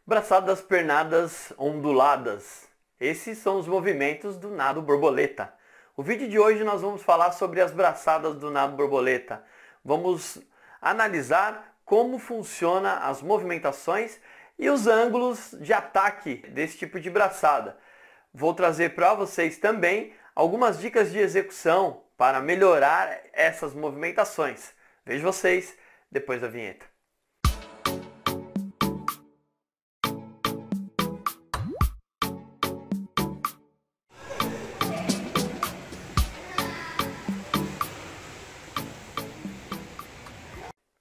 Braçadas, pernadas, onduladas. Esses são os movimentos do nado borboleta. O vídeo de hoje nós vamos falar sobre as braçadas do nado borboleta. Vamos analisar como funciona as movimentações e os ângulos de ataque desse tipo de braçada. Vou trazer para vocês também algumas dicas de execução para melhorar essas movimentações. Vejo vocês depois da vinheta.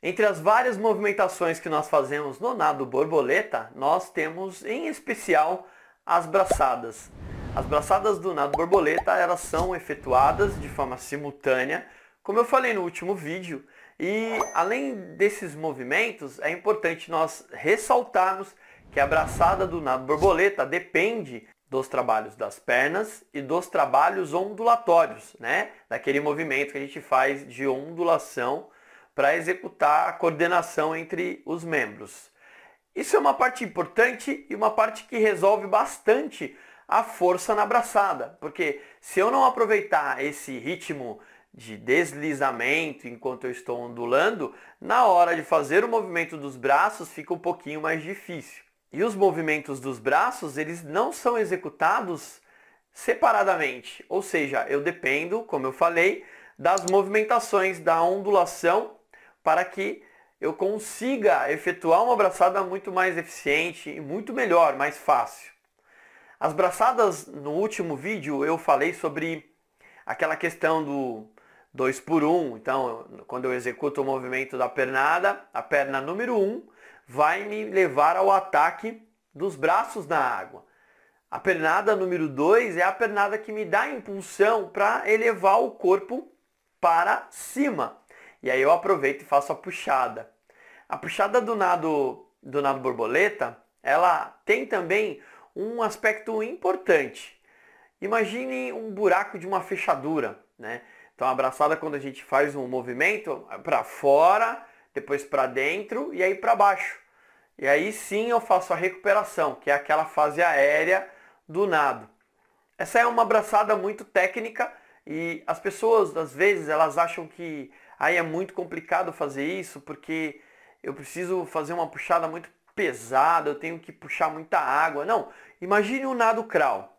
Entre as várias movimentações que nós fazemos no nado borboleta, nós temos em especial as braçadas. As braçadas do nado borboleta, elas são efetuadas de forma simultânea, como eu falei no último vídeo, e além desses movimentos, é importante nós ressaltarmos que a braçada do nado borboleta depende dos trabalhos das pernas e dos trabalhos ondulatórios, né? Daquele movimento que a gente faz de ondulação para executar a coordenação entre os membros. Isso é uma parte importante e uma parte que resolve bastante a força na braçada, porque se eu não aproveitar esse ritmo de deslizamento enquanto eu estou ondulando, na hora de fazer o movimento dos braços fica um pouquinho mais difícil. E os movimentos dos braços, eles não são executados separadamente, ou seja, eu dependo, como eu falei, das movimentações da ondulação para que eu consiga efetuar uma braçada muito mais eficiente e muito melhor, mais fácil. As braçadas, no último vídeo, eu falei sobre aquela questão do 2 por 1. Então, quando eu executo o movimento da pernada, a perna número 1 vai me levar ao ataque dos braços na água. A pernada número 2 é a pernada que me dá impulsão para elevar o corpo para cima. E aí eu aproveito e faço a puxada. A puxada do nado borboleta, ela tem também um aspecto importante. Imagine um buraco de uma fechadura, né? Então a braçada, quando a gente faz um movimento para fora, depois para dentro e aí para baixo. E aí sim eu faço a recuperação, que é aquela fase aérea do nado. Essa é uma braçada muito técnica e as pessoas, às vezes, elas acham que aí é muito complicado fazer isso, porque eu preciso fazer uma puxada muito pesada, eu tenho que puxar muita água. Não, imagine o nado crawl.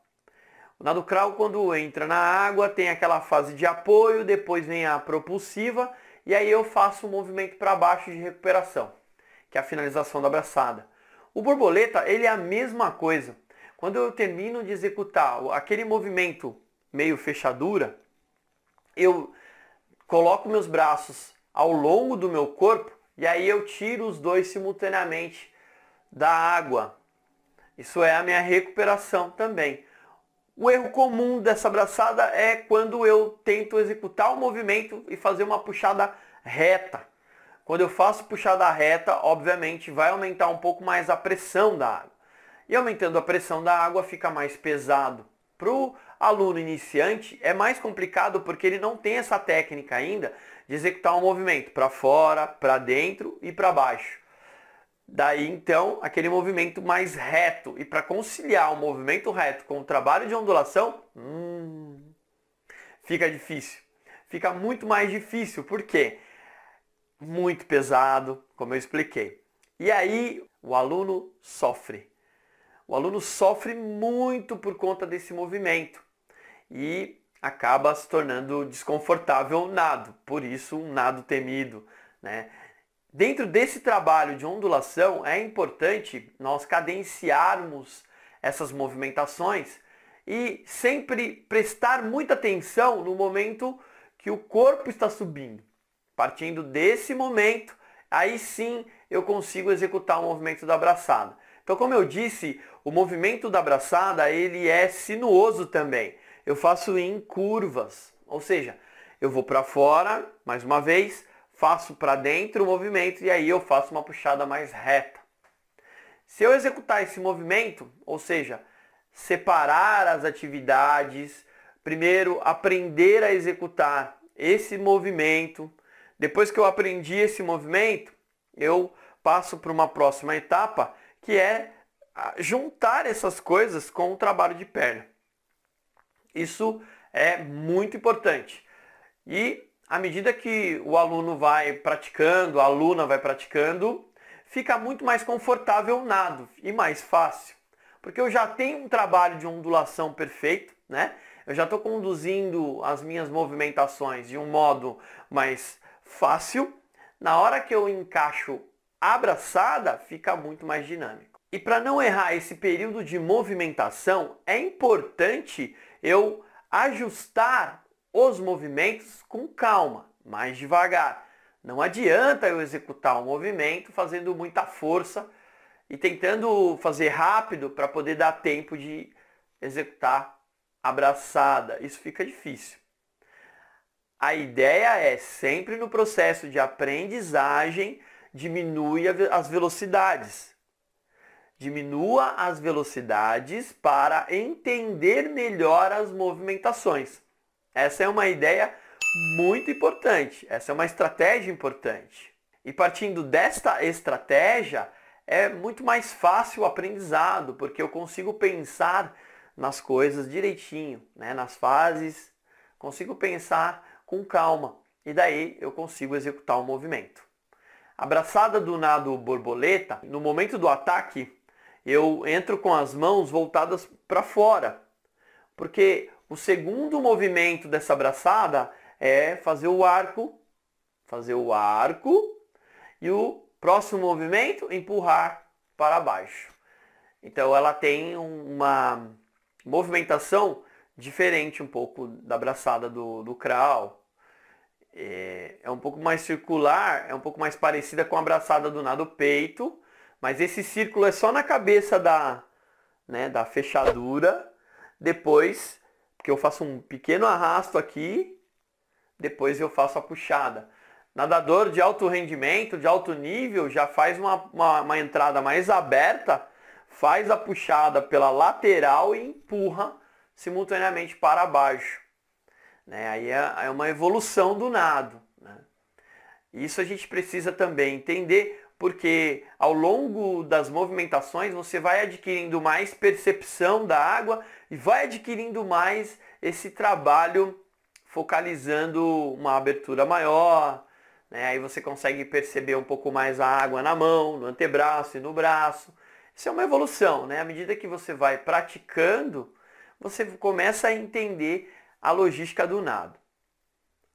O nado crawl, quando entra na água, tem aquela fase de apoio, depois vem a propulsiva, e aí eu faço um movimento para baixo de recuperação, que é a finalização da braçada. O borboleta, ele é a mesma coisa. Quando eu termino de executar aquele movimento meio fechadura, eu coloco meus braços ao longo do meu corpo e aí eu tiro os dois simultaneamente da água. Isso é a minha recuperação também. O erro comum dessa braçada é quando eu tento executar o movimento e fazer uma puxada reta. Quando eu faço puxada reta, obviamente vai aumentar um pouco mais a pressão da água. E aumentando a pressão da água fica mais pesado. Para o aluno iniciante é mais complicado porque ele não tem essa técnica ainda de executar um movimento para fora, para dentro e para baixo. Daí então aquele movimento mais reto. E para conciliar o movimento reto com o trabalho de ondulação, fica difícil. Fica muito mais difícil, por quê? Muito pesado, como eu expliquei. E aí o aluno sofre. O aluno sofre muito por conta desse movimento e acaba se tornando desconfortável o nado, por isso um nado temido, né? Dentro desse trabalho de ondulação é importante nós cadenciarmos essas movimentações e sempre prestar muita atenção no momento que o corpo está subindo. Partindo desse momento, aí sim eu consigo executar o movimento da braçada. Então, como eu disse, o movimento da braçada, ele é sinuoso também. Eu faço em curvas, ou seja, eu vou para fora, mais uma vez, faço para dentro o movimento e aí eu faço uma puxada mais reta. Se eu executar esse movimento, ou seja, separar as atividades, primeiro aprender a executar esse movimento, depois que eu aprendi esse movimento, eu passo para uma próxima etapa, que é juntar essas coisas com o trabalho de perna. Isso é muito importante. E à medida que o aluno vai praticando, a aluna vai praticando, fica muito mais confortável o nado e mais fácil. Porque eu já tenho um trabalho de ondulação perfeito, né? Eu já estou conduzindo as minhas movimentações de um modo mais fácil. Na hora que eu encaixo a braçada, fica muito mais dinâmico. E para não errar esse período de movimentação, é importante eu ajustar os movimentos com calma, mais devagar. Não adianta eu executar um movimento fazendo muita força e tentando fazer rápido para poder dar tempo de executar a braçada. Isso fica difícil. A ideia é sempre no processo de aprendizagem diminui as velocidades. Diminua as velocidades para entender melhor as movimentações. Essa é uma ideia muito importante. Essa é uma estratégia importante. E partindo desta estratégia, é muito mais fácil o aprendizado, porque eu consigo pensar nas coisas direitinho, né? Nas fases, consigo pensar com calma. E daí eu consigo executar o movimento. A braçada do nado borboleta, no momento do ataque, eu entro com as mãos voltadas para fora. Porque o segundo movimento dessa braçada é fazer o arco e o próximo movimento empurrar para baixo. Então ela tem uma movimentação diferente um pouco da braçada do crawl. É um pouco mais circular, é um pouco mais parecida com a braçada do nado peito, mas esse círculo é só na cabeça da fechadura. Depois, porque eu faço um pequeno arrasto aqui, depois eu faço a puxada. Nadador de alto rendimento, de alto nível, já faz uma entrada mais aberta, faz a puxada pela lateral e empurra simultaneamente para baixo. Né? Aí é uma evolução do nado. Né? Isso a gente precisa também entender, porque ao longo das movimentações você vai adquirindo mais percepção da água e vai adquirindo mais esse trabalho focalizando uma abertura maior, né? Aí você consegue perceber um pouco mais a água na mão, no antebraço e no braço. Isso é uma evolução, né? À medida que você vai praticando, você começa a entender a logística do nado.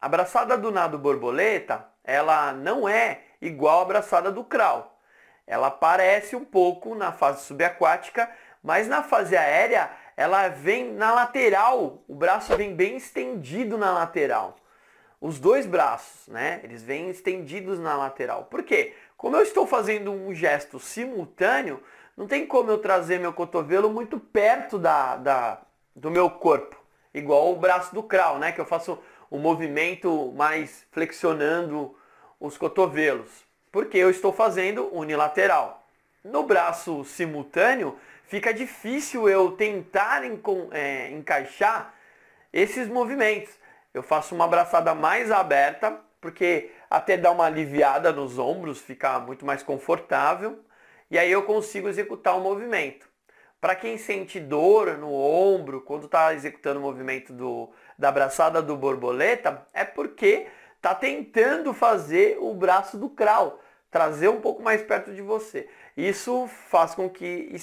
A braçada do nado borboleta, ela não é igual à braçada do crawl. Ela parece um pouco na fase subaquática, mas na fase aérea ela vem na lateral, o braço vem bem estendido na lateral. Os dois braços, né? Eles vêm estendidos na lateral. Por quê? Como eu estou fazendo um gesto simultâneo, não tem como eu trazer meu cotovelo muito perto do meu corpo. Igual o braço do crawl, né? Que eu faço um movimento mais flexionando os cotovelos. Porque eu estou fazendo unilateral. No braço simultâneo, fica difícil eu tentar encaixar esses movimentos. Eu faço uma braçada mais aberta, porque até dá uma aliviada nos ombros, fica muito mais confortável. E aí eu consigo executar o movimento. Para quem sente dor no ombro, quando está executando o movimento da braçada do borboleta, é porque está tentando fazer o braço do crawl, trazer um pouco mais perto de você. Isso faz com que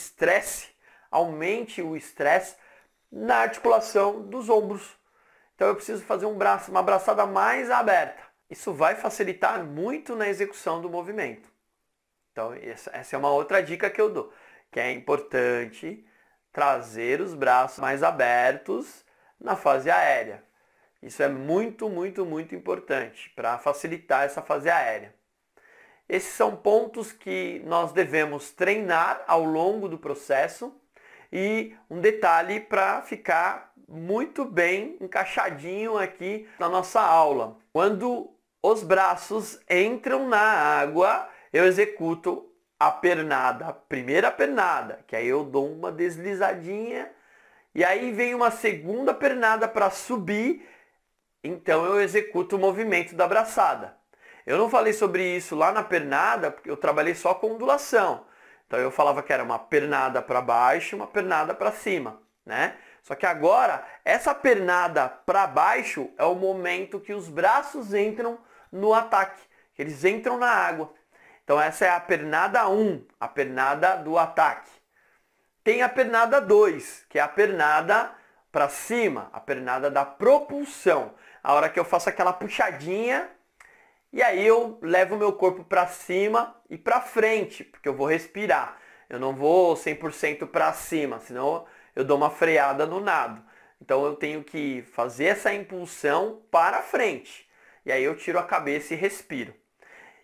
aumente o estresse na articulação dos ombros. Então eu preciso fazer uma braçada mais aberta. Isso vai facilitar muito na execução do movimento. Então essa é uma outra dica que eu dou, que é importante trazer os braços mais abertos na fase aérea. Isso é muito, muito, muito importante para facilitar essa fase aérea. Esses são pontos que nós devemos treinar ao longo do processo e um detalhe para ficar muito bem encaixadinho aqui na nossa aula. Quando os braços entram na água, eu executo a pernada, a primeira pernada, que aí eu dou uma deslizadinha e aí vem uma segunda pernada para subir, então eu executo o movimento da braçada. Eu não falei sobre isso lá na pernada, porque eu trabalhei só com ondulação. Então eu falava que era uma pernada para baixo, uma pernada para cima, né? Só que agora, essa pernada para baixo é o momento que os braços entram no ataque, que eles entram na água. Então essa é a pernada 1, a pernada do ataque. Tem a pernada 2, que é a pernada para cima, a pernada da propulsão. A hora que eu faço aquela puxadinha, e aí eu levo o meu corpo para cima e para frente, porque eu vou respirar. Eu não vou 100% para cima, senão eu dou uma freada no nado. Então eu tenho que fazer essa impulsão para frente. E aí eu tiro a cabeça e respiro.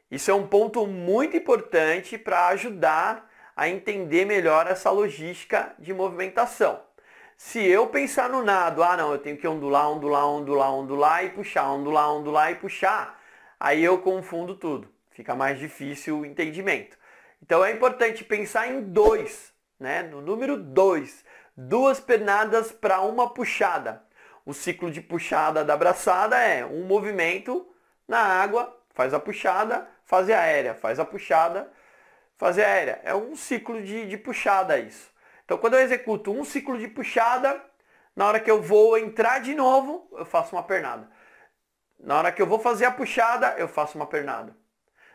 Isso é um ponto muito importante para ajudar a entender melhor essa logística de movimentação. Se eu pensar no nado, não, eu tenho que ondular, ondular, ondular, ondular e puxar, ondular, ondular e puxar, aí eu confundo tudo. Fica mais difícil o entendimento. Então é importante pensar em 2, né? No número 2, 2 pernadas para uma puxada. O ciclo de puxada da braçada é um movimento na água, faz a puxada, fase aérea, faz a puxada, fase aérea. É um ciclo de puxada isso. Então quando eu executo um ciclo de puxada, na hora que eu vou entrar de novo, eu faço uma pernada. Na hora que eu vou fazer a puxada, eu faço uma pernada.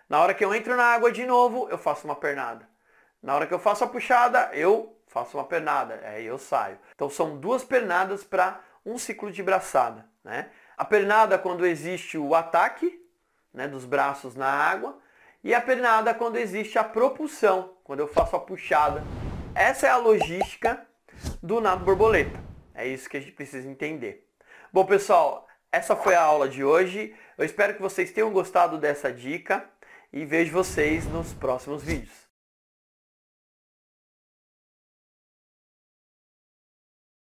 Na hora que eu entro na água de novo, eu faço uma pernada. Na hora que eu faço a puxada, eu faço uma pernada. Aí eu saio. Então são 2 pernadas para um ciclo de braçada, né? A pernada quando existe o ataque, né, dos braços na água. E a pernada quando existe a propulsão, quando eu faço a puxada. Essa é a logística do nado borboleta. É isso que a gente precisa entender. Bom, pessoal, essa foi a aula de hoje. Eu espero que vocês tenham gostado dessa dica e vejo vocês nos próximos vídeos.